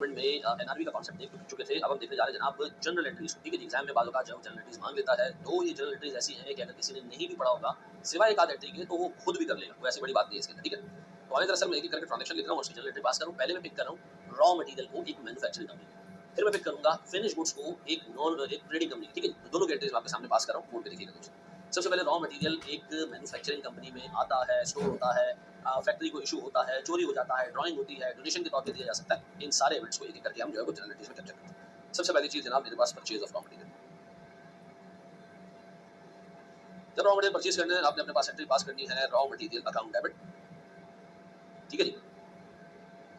में एनआरबी का कॉन्सेप्ट देख चुके थे। अब हम देखने जा रहे हैं जनाब जनरल एंट्रीज। ठीक है जी, एग्जाम में बाजू का जब जनरल एंट्रीज मांग लेता है तो ये जनरल एंट्रीज ऐसी हैं कि अगर किसी ने नहीं भी पढ़ा होगा सिवाय एक आध एंट्री के तो वो खुद भी कर लेगा, कोई ऐसी बड़ी बात नहीं है इसके अंदर। ठीक है, तो आगे दरअसल मैं एक एक करके ट्रांजेक्शन लिख रहा हूँ, उसकी जनरल एंट्री पास करूँ। पहले मैं पिक कर रहा हूँ रॉ मटेरियल को एक मैन्युफैक्चरिंग कंपनी, फिर मैं पिक करूंगा फिनिश गुड्स को एक ट्रेडिंग कंपनी। ठीक है, दोनों की एंट्रीज मैं आपके सामने पास कर रहा हूँ, बोर्ड पे देखिएगा दोस्तों। सबसे पहले रॉ मटेरियल एक मैन्युफैक्चरिंग कंपनी में आता है, स्टोर होता है, फैक्ट्री को इशू होता है, चोरी हो जाता है, ड्राइंग होती है, डोनेशन के तौर पे दिया जा सकता है। इन सारे इवेंट्स को एक एक करके हम जो है वो जनरल एंट्रीज में कैप्चर करते हैं। सबसे पहली चीज जनाब मेरे पास परचेज ऑफ रॉ मटेरियल। जब रॉ मटेरियल परचेज करना है आपने अपने पास एंट्री पास करनी है रॉ मटेरियल अकाउंट डेबिट। ठीक है जी,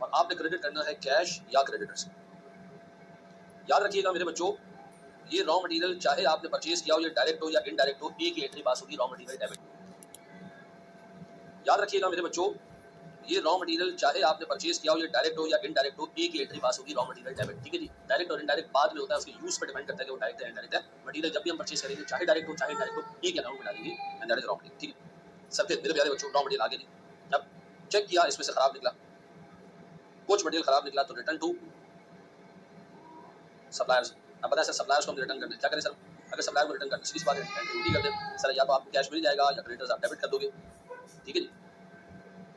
और आपने क्रेडिट करना है कैश या क्रेडिटर्स। याद रखिएगा मेरे बच्चों, ये रॉ मटेरियल चाहे आपने परचेज किया हो, ये डायरेक्ट हो या इनडायरेक्ट हो, एक ही एंट्री पास होगी रॉ मटेरियल डेबिट। याद रखिएगा मेरे बच्चों, ये रॉ मटेरियल चाहे आपने परचेज किया हो, ये डायरेक्ट हो या इनडायरेक्ट हो, एक ही एंट्री पास होगी रॉ मटेरियल डेबिट। ठीक है जी, डायरेक्ट और इनडायरेक्ट बाद में होता है, उसके यूज पर डिपेंड करता है कि वो डायरेक्ट है इनडायरेक्ट है। मटेरियल जब भी हम परचेज करेंगे चाहे डायरेक्ट हो चाहे इनडायरेक्ट हो, एक ही अकाउंट में डालेंगे and that is raw material. ठीक है, सबके मेरे प्यारे बच्चों, रॉ मटेरियल आगे नहीं। अब चेक किया, इसमें से खराब निकला, कुछ मटेरियल खराब निकला तो रिटर्न टू सप्लायर्स। अब पता है सर सप्लायर्स को हम रिटर्न करना है, क्या करें सर? अगर सप्लायर को रिटर्न करना सीधी बात है, एंट्री उल्टी कर दें सर, या तो आपको कैश मिल जाएगा या क्रेडिटर्स आप डेबिट कर दोगे। ठीक है जी,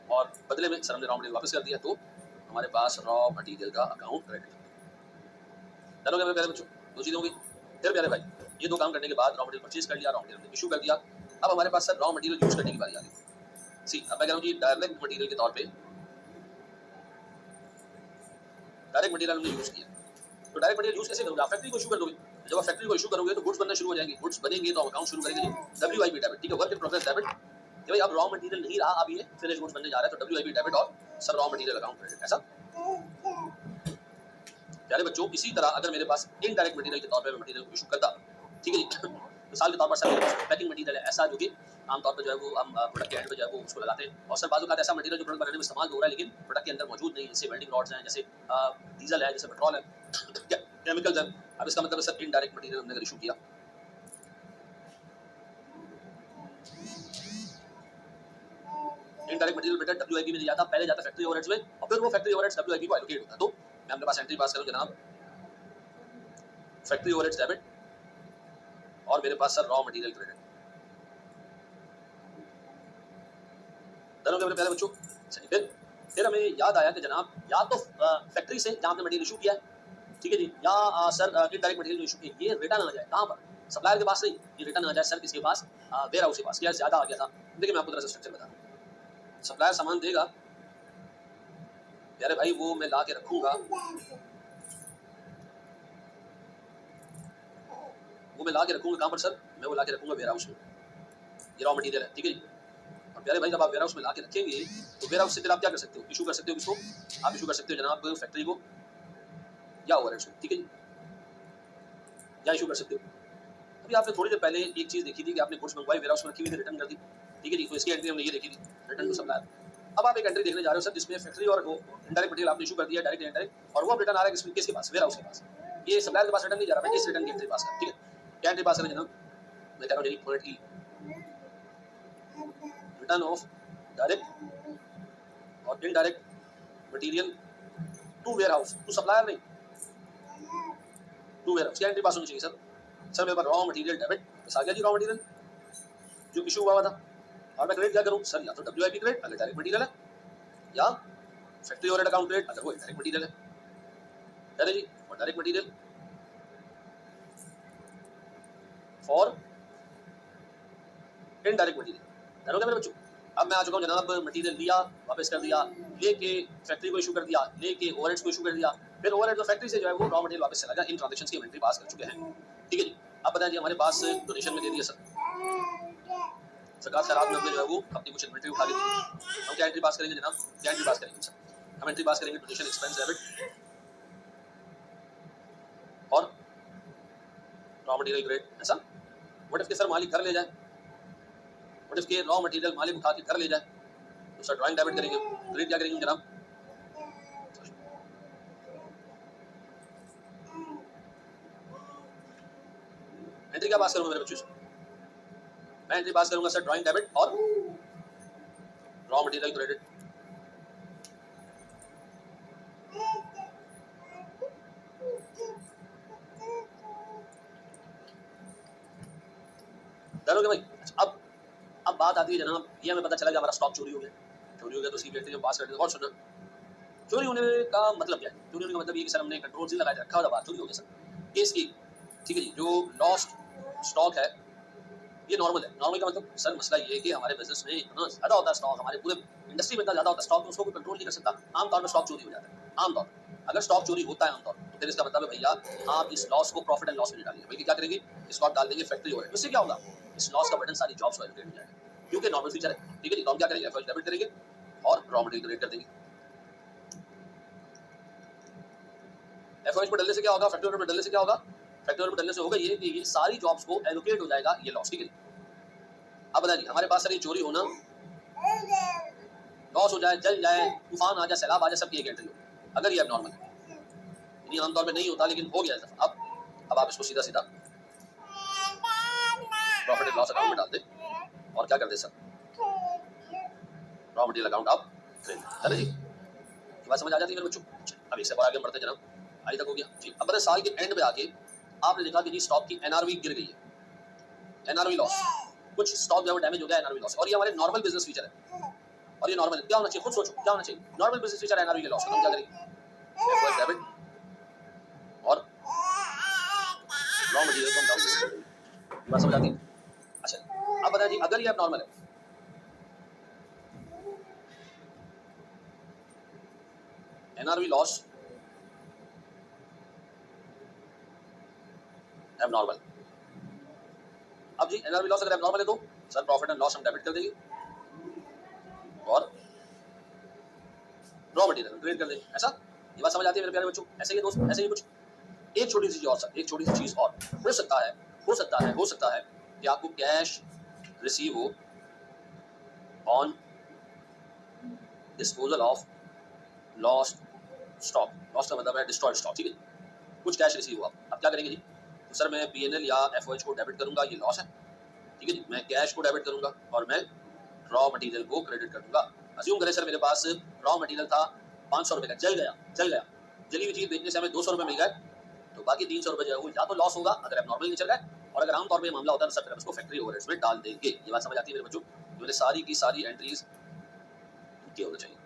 और बदले में सर हमने रॉ मटेरियल वापस कर दिया तो हमारे पास रॉ मटेरियल का अकाउंट क्रेडिट। डन हो गया मेरे प्यारे बच्चों, दो चीजें होंगी। फिर प्यारे भाई, ये दो काम करने के बाद रॉ मटेरियल परचेज कर लिया, रॉ मटेरियल इशू कर दिया। अब हमारे पास सर रॉ मटेरियल यूज करने की बारी आ गई। सी अब मैं कह रहा हूँ जी डायरेक्ट मटेरियल के तौर पे, डायरेक्ट मटेरियल हमने यूज किया तो डायरेक्ट मटेरियल यूज कैसे करोगे? आप फैक्ट्री को इशू कर दोगे। जब आप फैक्ट्री को इशू करोगे तो गुड्स बनना शुरू हो जाएंगे, गुड्स बनेंगे तो हम अकाउंट शुरू करेंगे WIP डेबिट। ठीक है, वर्क इन प्रोग्रेस डेबिट। कि भाई अब रॉ मटेरियल नहीं रहा, अब ये फिनिश गुड्स बनने जा रहा है तो WIP डेबिट और sir raw material account credit. ऐसा प्यारे बच्चों, इसी तरह अगर मेरे पास इनडायरेक्ट मटेरियल के तौर पे मटेरियल को इशू करता, ठीक है जी, मिसाल के तौर पर सर पैकिंग मटेरियल है ऐसा जो कि आमतौर पर जो है वो हम प्रोडक्ट के एंड पे जो है वो उसको लगाते हैं, और सर बाजू का ऐसा मटेरियल जो प्रोडक्ट बनाने में इस्तेमाल हो रहा है लेकिन प्रोडक्ट के अंदर मौजूद नहीं है, जैसे वेल्डिंग रॉड्स हैं, जैसे डीजल है, जैसे पेट्रोल है, केमिकल्स हैं। अब इसका मतलब सर इनडायरेक्ट मटेरियल हमने अगर इशू किया, इनडायरेक्ट मटेरियल बेटा WIP में नहीं जाता, पहले जाता फैक्ट्री ओवरहेड्स में और फिर वो फैक्ट्री ओवरहेड्स WIP को एलोकेट होता है। तो मैं अपने पास एंट्री पास करूं जनाब फैक्ट्री ओवरहेड्स डेबिट और मेरे पास सर रॉ मटेरियल क्रेडिट। दोनों मेरे प्यारे बच्चों सही। फिर हमें याद आया कि जनाब या तो फैक्ट्री से जहां हमने मटेरियल इशू किया है, ठीक है जी, या सर इनडायरेक्ट मटेरियल जो इशू किया ये रिटर्न आ जाए कहां पर? सप्लायर के पास नहीं, ये रिटर्न आ जाए सर किसके पास? वेयर हाउस के पास। क्या ज्यादा आ गया था? देखिए मैं आपको तरह से स्ट्रक्चर बता रहा हूं। सप्लायर सामान देगा यार भाई, वो मैं ला के रखूंगा, वो मैं ला के रखूंगा कहां पर सर? मैं वो ला के रखूंगा वेयर हाउस में। ये रॉ मटेरियल है, ठीक है जी। और प्यारे भाई जब आप वेयर हाउस में ला के रखेंगे तो वेयर हाउस से फिर आप क्या कर सकते हो? इशू कर सकते हो किसको? आप इशू कर सकते हो जनाब फैक्ट्री को या ओवरहेड्स को। ठीक है जी, या इशू कर सकते हो। अभी आपने थोड़ी देर पहले एक चीज देखी थी कि आपने गुड्स मंगवाई, वेयर हाउस में रखी हुई थी, रिटर्न कर दी। ठीक है जी, तो इसकी एंट्री हमने ये देखी थी, रिटर्न टू सप्लायर। अब आप एक एंट्री देखने जा रहे हो सर जिसमें फैक्ट्री और इनडायरेक्ट मटेरियल आपने इशू कर दिया, डायरेक्ट इनडायरेक्ट, और वो अब रिटर्न आ रहा है किसके पास? वेयर हाउस के पास। ये सप्लायर के पास रिटर्न नहीं जा रहा है, इस रिटर्न की एंट्री पास कर। ठीक है, क्या एंट्री पास करें जनाब? मैं कह रहा हूँ point E, return of direct और indirect material to warehouse, to supplier नहीं, टू वेयर हाउस। क्या एंट्री पास होनी चाहिए सर? सर मेरे पास रॉ मटेरियल डेबिट बस आ गया जी, रॉ मटेरियल जो इशू हुआ था। और मैं क्रेडिट क्या करूं सर? या तो WIP क्रेडिट अगर डायरेक्ट मटेरियल है, या फैक्ट्री ओवरहेड अकाउंट क्रेडिट अगर वो डायरेक्ट मटेरियल है। अरे जी, और direct material for indirect material. ध्यान होगा मेरे बच्चों। अब मैं आ चुका हूं जनाब, मटेरियल लिया, वापस कर दिया, लेके फैक्ट्री को इशू कर दिया, लेके ओवरहेड्स को इशू कर दिया, फिर ओवरहेड तो फैक्ट्री से जो है वो रॉ मटेरियल वापस चला गया। इन ट्रांजैक्शंस की एंट्री पास कर चुके हैं। ठीक है जी, अब बताएं जी हमारे पास डोनेशन में दे दिया सर, सरकार खैरात में हमने जो है वो अपनी कुछ इन्वेंट्री उठा ली थी। हम क्या एंट्री पास करेंगे जनाब? क्या एंट्री पास करेंगे सर? हम एंट्री पास करेंगे डोनेशन एक्सपेंस डेबिट और रॉ मटेरियल क्रेडिट। ऐसा व्हाट इफ के सर मालिक घर ले जाए, व्हाट इफ के रॉ मटेरियल मालिक उठा के घर ले जाए तो सर ड्राइंग डेबिट करेंगे, क्रेडिट क्या करेंगे जनाब? एंट्री क्या पास करूंगा मेरे बच्चों से? मैं एंट्री पास करूंगा सर ड्राइंग डेबिट और रॉ मटेरियल क्रेडिट। करोगे भाई? अच्छा, अब बात आती है जनाब, ये हमें पता चला कि हमारा स्टॉक चोरी हो गया। चोरी हो गया तो उसकी एंट्री हम पास कर देते हैं। और सुनो, चोरी होने का मतलब क्या है? चोरी होने का मतलब ये कि सर हमने कंट्रोल से लगा के रखा था, बाहर चोरी हो गया सर। केस एक, ठीक है जी, जो लॉस्ट स्टॉक है ये नॉर्मल है। नॉर्मल का मतलब सर मसला ये है कि हमारे बिजनेस में इतना ज़्यादा होता है स्टॉक, हमारे पूरे इंडस्ट्री में इतना ज़्यादा होता है स्टॉक, तो उसको कोई कंट्रोल नहीं कर सकता। आमतौर पर स्टॉक चोरी हो जाता है। आमतौर अगर स्टॉक चोरी होता है आमतौर तो फिर इसका मतलब है भैया आप इस लॉस को प्रॉफिट एंड लॉस में नहीं डालेंगे, बल्कि क्या करेंगे, स्टॉक डाल देंगे फैक्ट्री ओवरहेड। उससे क्या होगा, इस लॉस का बर्डन सारी जॉब्स को एलोकेट हो जाएगा, क्योंकि नॉर्मल फीचर है। ठीक है जी, तो हम क्या करेंगे, एफओएच डेबिट करेंगे और रॉ मटेरियल क्रेडिट कर देंगे। एफओएच पर डालने से क्या होगा, फैक्ट्री ओवरहेड पर डालने से क्या होगा, फैक्ट्री ओवरहेड पर डालने से होगा ये कि ये सारी जॉब्स को एलोकेट हो जाएगा ये लॉस। ठीक है, अब बताइए हमारे पास सर ये चोरी होना, लॉस हो जाए, जल जाए, तूफान आ जाए, सैलाब आ जाए, सबकी एक एंट्री हो, अगर ये अब नॉर्मल है। ये आमतौर पे नहीं होता लेकिन हो गया है। अब आप इसको सीधा सीधा प्रॉफिट एंड लॉस अकाउंट में डाल दें और क्या कर दे सर, रॉ मटेरियल अकाउंट आप चले जी। ये बात समझ आ जाती है मेरे बच्चों? अब इससे और आगे बढ़ते जनाब, आई तक हो गया जी। अब बताए साल के एंड पे आके आपने देखा कि जी स्टॉक की एनआरवी गिर गई है, एनआरवी लॉस, कुछ स्टॉक जो है डैमेज हो गया, एनआरवी लॉस। और ये हमारे नॉर्मल बिजनेस फीचर है, और ये नॉर्मल क्या होना चाहिए, खुद सोचो क्या होना चाहिए, नॉर्मल बिजनेस फीचर एनआरवी के लॉस। हम क्या करेंगे, एफओएच डेबिट और रॉ मटेरियल को हम डाउन करेंगे। बात समझ आती है? अच्छा, अब बताइए जी अगर ये अब नॉर्मल है, एनआरवी लॉस एबनॉर्मल। अब जी एनआरवी लॉस अगर एबनॉर्मल है तो सर प्रॉफिट एंड लॉस हम डेबिट कर देंगे और रॉ मटेरियल क्रेडिट कर देंगे। ऐसा, ये बात समझ आती है मेरे प्यारे बच्चों? ऐसे ही दोस्त, ऐसे ही कुछ एक छोटी सी चीज और सर, एक छोटी सी चीज और हो सकता है, हो सकता है कि आपको कैश रिसीव हो on disposal of lost stock. Lost का मतलब है डिस्ट्रॉयड स्टॉक। ठीक है, कुछ कैश रिसीव हुआ, अब क्या करेंगे जी, तो सर मैं पीएनएल या एफओएच को डेबिट करूंगा, ये लॉस है। ठीक है जी, मैं कैश को डेबिट करूंगा और मैं रॉ मटेरियल को क्रेडिट कर दूंगा। अज्यूम करें सर मेरे पास रॉ मटेरियल था 500 रुपए का, जल गया, जली हुई चीज बेचने से हमें 200 रुपए मिल गए, तो बाकी 300 रुपए जो है वो या तो लॉस होगा अगर आप नॉर्मल नेचर का है, और अगर आमतौर पर मामला होता है तो सर उसको फैक्ट्री ओवरहेड्स में डाल देंगे। ये बात समझ आती है मेरे बच्चों? सारी की सारी एंट्रीज के होना चाहिए।